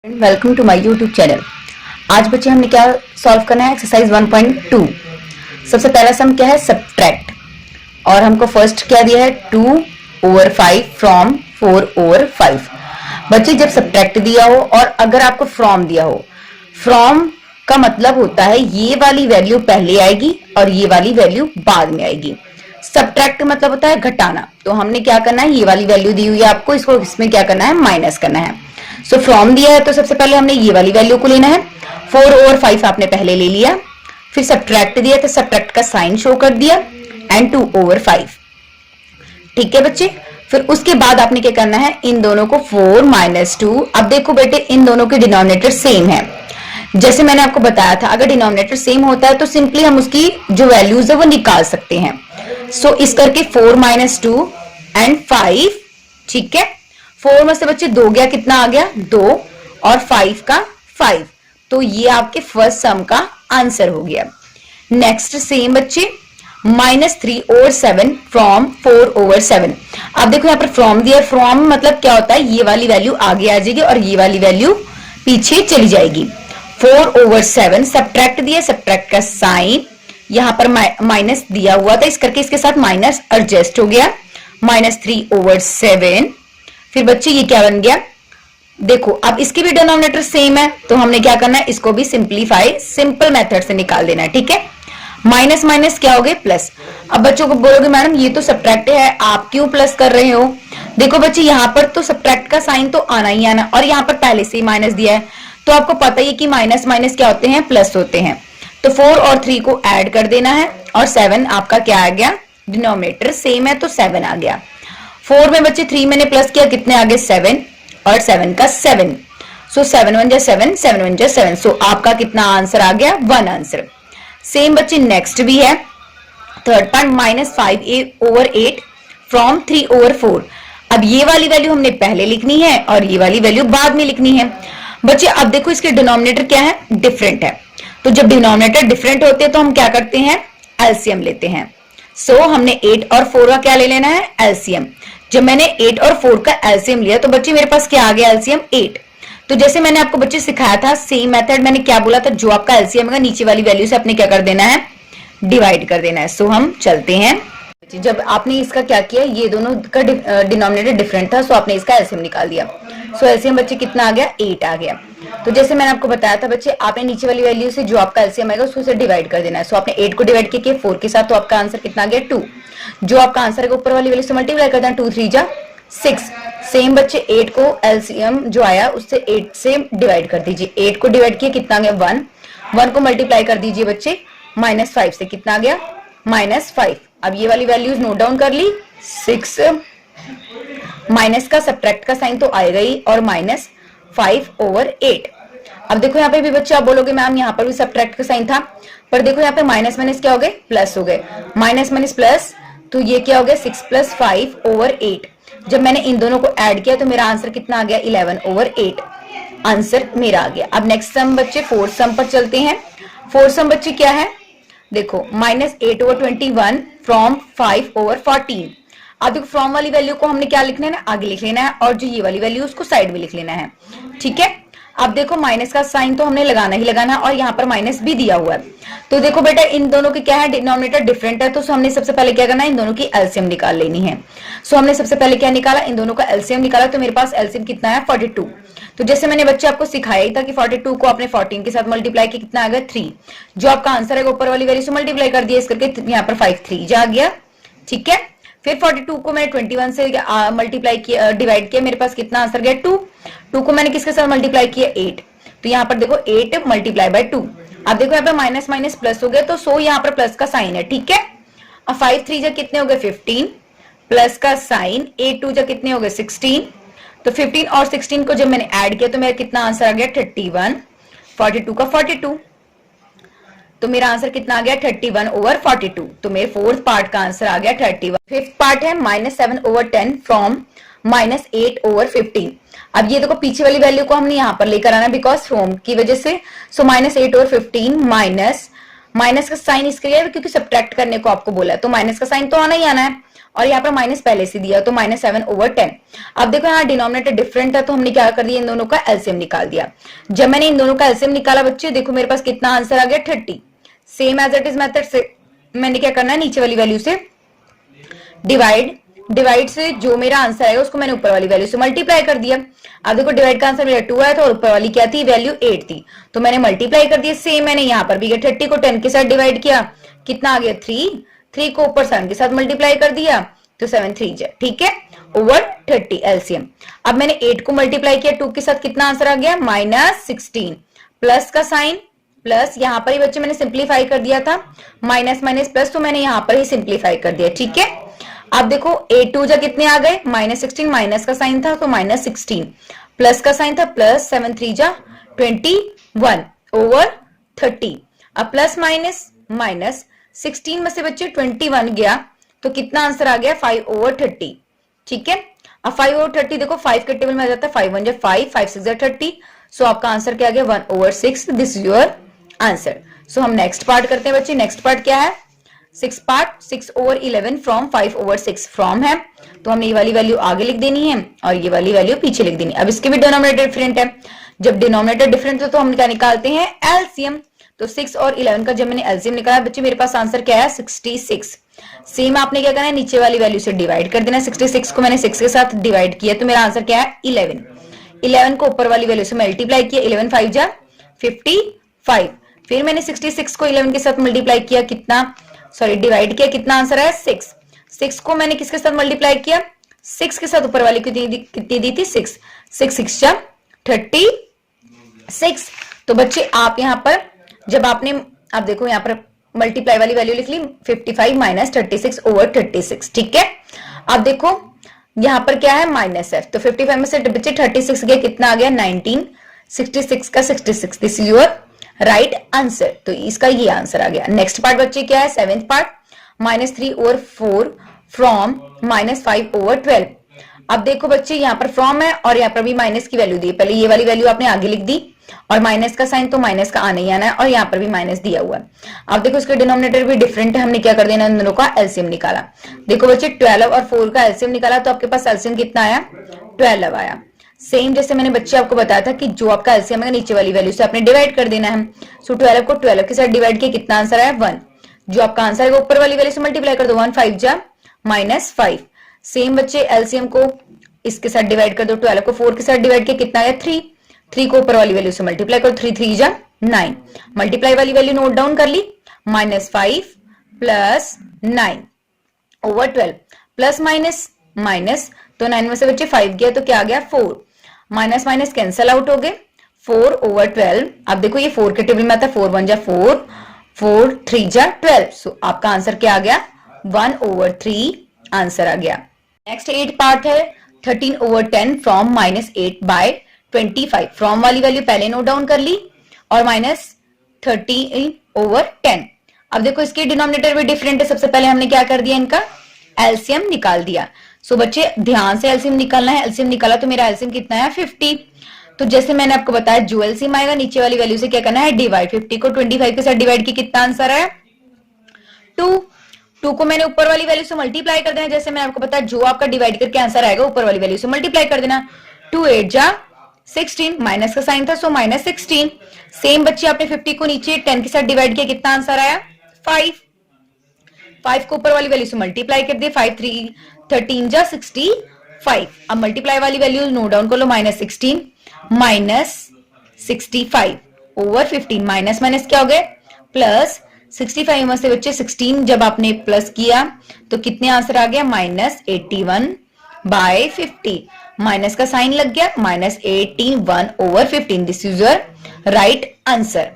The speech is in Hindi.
Welcome to my YouTube channel. आज बच्चे हमने क्या सॉल्व करना है, एक्सरसाइज 1.2। सबसे पहला सम क्या है, सब्ट्रैक्ट। और हमको फर्स्ट क्या दिया है, 2/5 फ्रॉम 4/5। बच्चे जब सब्ट्रैक्ट दिया हो और अगर आपको फ्रॉम दिया हो, फ्रॉम का मतलब होता है ये वाली वैल्यू पहले आएगी और ये वाली वैल्यू बाद में आएगी। सब्ट्रैक्ट का मतलब होता है घटाना। तो हमने क्या करना है, ये वाली वैल्यू दी हुई है आपको, इसको इसमें क्या करना है, माइनस करना है। सो फ्रॉम दिया है तो सबसे पहले हमने ये वाली वैल्यू को लेना है। 4/5 आपने पहले ले लिया, फिर सब्ट्रैक्ट दिया तो सब्ट्रैक्ट का साइन शो कर दिया एंड 2/5। ठीक है बच्चे, फिर उसके बाद आपने क्या करना है, इन दोनों को 4 - 2। अब देखो बेटे, इन दोनों के डिनोमिनेटर सेम है। जैसे मैंने आपको बताया था, अगर डिनोमिनेटर सेम होता है तो सिंपली हम उसकी जो वैल्यूज है वो निकाल सकते हैं। सो इस करके 4 - 2 एंड 5। ठीक है, 4 में से बच्चे 2 गया, कितना आ गया, 2, और 5 का 5। तो ये आपके फर्स्ट सम का आंसर हो गया। नेक्स्ट सेम बच्चे, -3/7 फ्रॉम 4/7। अब देखो यहाँ पर फ्रॉम दिया, फ्रॉम मतलब क्या होता है, ये वाली वैल्यू आगे आ जाएगी और ये वाली वैल्यू पीछे चली जाएगी। 4/7 सब्ट्रैक्ट दिया, सब्ट्रैक्ट का साइन यहां पर माइनस दिया हुआ था, इस करके इसके साथ माइनस एडजस्ट हो गया, -3/7। फिर बच्चे ये क्या बन गया, देखो अब इसके भी डिनोमिनेटर सेम है तो हमने क्या करना है, इसको भी सिंपलीफाई सिंपल मेथड से निकाल देना है। ठीक है, माइनस माइनस क्या हो गए, प्लस। अब बच्चों को बोलोगे मैडम ये तो सब्ट्रैक्ट है, आप क्यों प्लस कर रहे हो। देखो बच्चे, यहाँ पर तो सब्ट्रैक्ट का साइन तो आना ही आना, और यहाँ पर पहले से ही माइनस दिया है तो आपको पता ही है कि माइनस माइनस क्या होते हैं, प्लस होते हैं। तो 4 और 3 को ऐड कर देना है और 7 आपका क्या आ गया, डिनोमिनेटर सेम है तो 7 आ गया। 4 में बच्चे 3 मैंने प्लस किया, कितने आ गए, 7, और 7 का 7। सो 7 1 7, 7 1 7। सो आपका कितना आंसर आ गया, 1 आंसर। सेम बच्चे नेक्स्ट भी है, थर्ड पार्ट, -5/8 फ्रॉम 3/4। अब ये वाली वैल्यू हमने पहले लिखनी है और ये वाली वैल्यू बाद में लिखनी है। बच्चे अब देखो इसके डिनोमिनेटर क्या है, डिफरेंट है। तो जब डिनोमिनेटर डिफरेंट होते हैं तो हम क्या करते हैं, एलसीएम लेते हैं। सो हमने 8 और 4 का क्या ले लेना है, एलसीएम। जब मैंने 8 और 4 का एलसीएम लिया तो बच्चे मेरे पास क्या आ गया, एलसीएम 8। तो जैसे मैंने आपको बच्चे सिखाया था सेम मेथड, मैंने क्या बोला था, जो आपका एलसीएम है नीचे वाली वैल्यू से अपने क्या कर देना है, डिवाइड कर देना है। सो हम चलते हैं, जब आपने इसका क्या किया, ये दोनों का डिनोमिनेटर डिफरेंट था सो आपने इसका एलसीएम निकाल दिया। सो एलसीएम बच्चे कितना आ गया, 8 आ गया। तो जैसे मैंने आपको बताया था बच्चे, आपने नीचे वाली वैल्यू से जो आपका एलसीएम आएगा उसको से डिवाइड कर देना है। सो आपने 8 को डिवाइड किया 4 के साथ तो आपका आंसर कितना आ गया, 2। जो आपका आंसर है ऊपर वाली वैल्यू से मल्टीप्लाई कर देना, 2 3 जा 6। सेम बच्चे 8 को एलसीएम जो आया उससे 8 से डिवाइड कर दीजिए। 8 को डिवाइड किया, कितना आ गया, 1। 1 को मल्टीप्लाई कर दीजिए बच्चे -5 से, कितना आ गया, -5। अब ये वाली वैल्यूज नोट डाउन कर ली, 6, माइनस का सब्ट्रैक्ट का साइन तो आएगा ही, और -5/8। अब देखो यहाँ पे भी बच्चे आप बोलोगे मैम यहाँ पर भी सब्ट्रैक्ट का साइन था, पर देखो यहाँ पे माइनस माइनस क्या हो गए, प्लस हो गए, माइनस माइनस प्लस, तो ये क्या हो गया, 6 + 5/8। जब मैंने इन दोनों को ऐड किया तो मेरा आंसर कितना आ गया, 11/8 आंसर मेरा आ गया। अब नेक्स्ट सम बच्चे, फोर्थ सम पर चलते हैं। फोर्थ सम बच्चे क्या है, देखो -8/21 फ्रॉम 5/14। अब देखो फ्रॉम वाली वैल्यू को हमने क्या लिखना है ना, आगे लिख लेना है, और जो ये वाली वैल्यू उसको साइड में लिख लेना है। ठीक है, अब देखो माइनस का साइन तो हमने लगाना ही लगाना है और यहाँ पर माइनस भी दिया हुआ है। तो देखो बेटा इन दोनों के क्या है, डिनोमिनेटर डिफरेंट है, तो हमने सबसे पहले क्या करना है, इन दोनों की एलसीएम निकाल लेनी है। सो हमने सबसे पहले क्या निकाला, इन दोनों का एलसीएम निकाला। तो मेरे पास एलसीएम कितना है, 42। तो जैसे मैंने बच्चे आपको सिखाया ही था कि 42 को आपने 14 के साथ मल्टीप्लाई किया, कितना आ गया, 3। जो आपका आंसर है ऊपर वाली वैल्यू से मल्टीप्लाई कर दिया, इस करके यहाँ पर 5 3 जा गया। ठीक है, फिर 42 को मैंने 21 से मल्टीप्लाई किया, डिवाइड किया, मेरे पास कितना आंसर गया, 2। 2 को मैंने किसके साथ मल्टीप्लाई किया, 8। तो यहाँ पर देखो 8 × 2। अब देखो यहाँ पे माइनस माइनस प्लस हो गया, तो सो यहाँ पर प्लस का साइन है। ठीक है, अब 5 3 जा कितने हो गए, 15, प्लस का साइन, 8 2 जा कितने हो गए, 16। तो 15 और 16 को जब मैंने ऐड किया तो मेरा कितना आंसर आ गया, 31। 42 का 42, तो मेरा आंसर कितना आ गया, 31/42। तो मेरे फोर्थ पार्ट का आंसर आ गया 31। फिफ्थ पार्ट है -7/10 फ्रॉम -8/15। अब ये देखो पीछे वाली वैल्यू को हमने यहाँ पर लेकर आना, बिकॉज फ्रॉम की वजह से। सो -8/15 माइनस का साइन इसके लिए क्योंकि सब्ट्रैक्ट करने को आपको बोला है, तो माइनस का साइन तो आना ही आना है। और यहाँ पर माइनस पहले से दिया तो -7/10। अब देखो यहाँ डिनोमिनेटर डिफरेंट है तो हमने क्या कर दिया, इन दोनों का एलसीएम निकाल दिया। जब मैंने इन दोनों का एलसीएम निकाला बच्चे, देखो मेरे पास कितना आंसर आ गया 30। Same as it is method से मैंने क्या करना है, नीचे वाली वैल्यू से डिवाइड से जो मेरा आंसर आएगा उसको मैंने ऊपर वाली वैल्यू से मल्टीप्लाई कर दिया। अब देखो डिवाइड का आंसर मेरा 2 आया था और ऊपर वाली क्या थी, वैल्यू 8 थी, तो मैंने मल्टीप्लाई कर दिया। सेम मैंने यहाँ पर भी 30 को 10 के साथ डिवाइड किया, कितना आ गया 3 को ऊपर 7 के साथ मल्टीप्लाई कर दिया तो 7 3 जा, ठीक है, ओवर 30 एलसीएम। अब मैंने 8 को मल्टीप्लाई किया 2 के साथ, कितना आंसर आ गया -16, प्लस का साइन प्लस, यहां पर ही बच्चे मैंने सिंप्लीफाई कर दिया था, माइनस माइनस प्लस, तो मैंने यहां पर ही सिंप्लीफाई कर दिया, ठीक है। अब देखो 8 2 जा कितने आ गए, -16, माइनस का साइन था तो -16, प्लस का साइन था प्लस, 7 3 जा 21 ओवर 30। अब प्लस माइनस माइनस 16 में से बच्चे 21 गया तो कितना आंसर आ गया 5/30, ठीक है। अब 5/30 देखो 5 के टेबल में आ जाता है, 5 1 जा 5, 5 6 जा 30, सो आपका आंसर क्या आ गया 1/6। This is your answer. So हम नेक्स्ट पार्ट करते हैं बच्चे। नेक्स्ट पार्ट क्या है, 6 पार्ट 6/11 फ्रॉम 5/6 फ्रॉम है, तो हमने ये वाली वैल्यू आगे लिख देनी है और ये वाली वैल्यू पीछे लिख देनी है। अब इसके भी डिनोमिनेटर डिफरेंट है, जब डिनोमिनेटर डिफरेंट है तो हम क्या निकालते हैं, एलसीएम। तो 6 और 11 का जब मैंने एलसीएम निकाला बच्चे, मेरे पास आंसर क्या है 66। सेम आपने क्या करना है, नीचे वाली वैल्यू से डिवाइड कर देना। 66 को मैंने 6 के साथ डिवाइड किया तो मेरा आंसर क्या है 11। 11 को ऊपर वाली वैल्यू से मल्टीप्लाई किया, 11 5 जा 55, फिर मैंने 66 को 11 के साथ मल्टीप्लाई किया, कितना डिवाइड किया, कितना आंसर है 6। 6 को मैंने किसके साथ मल्टीप्लाई किया, 6 के साथ ऊपर वाली कितनी दी थी 6, 6 6 जा 36। तो बच्चे आप यहां पर जब आपने, आप देखो यहां पर मल्टीप्लाई वाली वैल्यू लिख ली 55 माइनस 36/36, ठीक है। अब देखो यहां पर क्या है माइनस है, तो 55 में से बच्चे 36 गया, कितना आ गया 19, 66 का 66, this is your right answer. तो इसका ये आंसर आ गया। नेक्स्ट पार्ट बच्चे क्या है, 7th पार्ट, -3/4 फ्रॉम -5/12। अब देखो बच्चे यहाँ पर फ्रॉम है और यहाँ पर भी माइनस की वैल्यू दी है, पहले ये वाली वैल्यू आपने आगे लिख दी और माइनस का साइन तो माइनस का आना ही आना है और यहाँ पर भी माइनस दिया हुआ है। अब देखो इसके डिनोमिनेटर भी डिफरेंट है, हमने क्या कर देना, इन दोनों का एलसीएम निकाला। देखो बच्चे 12 और 4 का एलसीएम निकाला तो आपके पास एलसीएम कितना आया 12 आया। सेम जैसे मैंने बच्चे आपको बताया था कि जो आपका एलसीएम है नीचे वाली वैल्यू से आपने डिवाइड कर देना है। सो 12 को 12 के साथ डिवाइड किया, कितना आंसर आया 1। जो आपका आंसर है ऊपर वाली वैल्यू से मल्टीप्लाई कर दो, 1 5 जा -5। सेम बच्चे एलसीएम को इसके साथ डिवाइड कर दो, 12 को 4 के साथ डिवाइड किया, कितना आया 3। 3 को ऊपर वाली वैल्यू से मल्टीप्लाई करो, 3 3 जा 9। मल्टीप्लाई वाली वैल्यू नोट डाउन कर ली, -5 plus 9 over 12, plus minus minus, तो 9 में से बच्चे 5 गया तो क्या आ गया 4, माइनस माइनस कैंसल आउट हो गए, 4/12। अब देखो ये 4 के टेबल में आता है, 4 1 जा 4, 4 3 जा 12, सो आपका आंसर क्या आ गया 1/3 आंसर आ गया। नेक्स्ट 8 पार्ट है 13/10 फ्रॉम -8/25। फ्रॉम वाली वैल्यू पहले नोट डाउन कर ली और -13/10। अब देखो इसके डिनोमिनेटर भी डिफरेंट है, सबसे पहले हमने क्या कर दिया, इनका एलसीएम निकाल दिया। सो बच्चे ध्यान से एलसीएम निकालना है। एलसीएम निकाला तो मेरा एलसीएम कितना है 50। तो जैसे मैंने आपको बताया जो एलसीएम आएगा नीचे वाली वैल्यू से क्या करना है डिवाइड, 50 को 25 के साथ डिवाइड की, कितना आंसर है 2। 2 को मैंने ऊपर वाली वैल्यू से मल्टीप्लाई कर देना, जैसे मैंने आपको बताया जो आपका डिवाइड करके आंसर आएगा ऊपर वाली वैल्यू से मल्टीप्लाई कर देना। 2 8 जा 16, माइनस का साइन था सो -16। सेम बच्चे आपने 50 को नीचे 10 के साथ डिवाइड किया, कितना आंसर आया 5। 5 को ऊपर वाली वैल्यू से मल्टीप्लाई कर दिया, 5 3 13 जा 65। अब मल्टीप्लाई वाली वैल्यू नोट डाउन कर लो, -16 -65 ओवर 15, माइनस माइनस क्या हो गए प्लस। 65 में से बच्चे 16 जब आपने प्लस किया तो कितने आंसर आ गया -81/50, माइनस का साइन लग गया, -18 1/15, this is your right answer.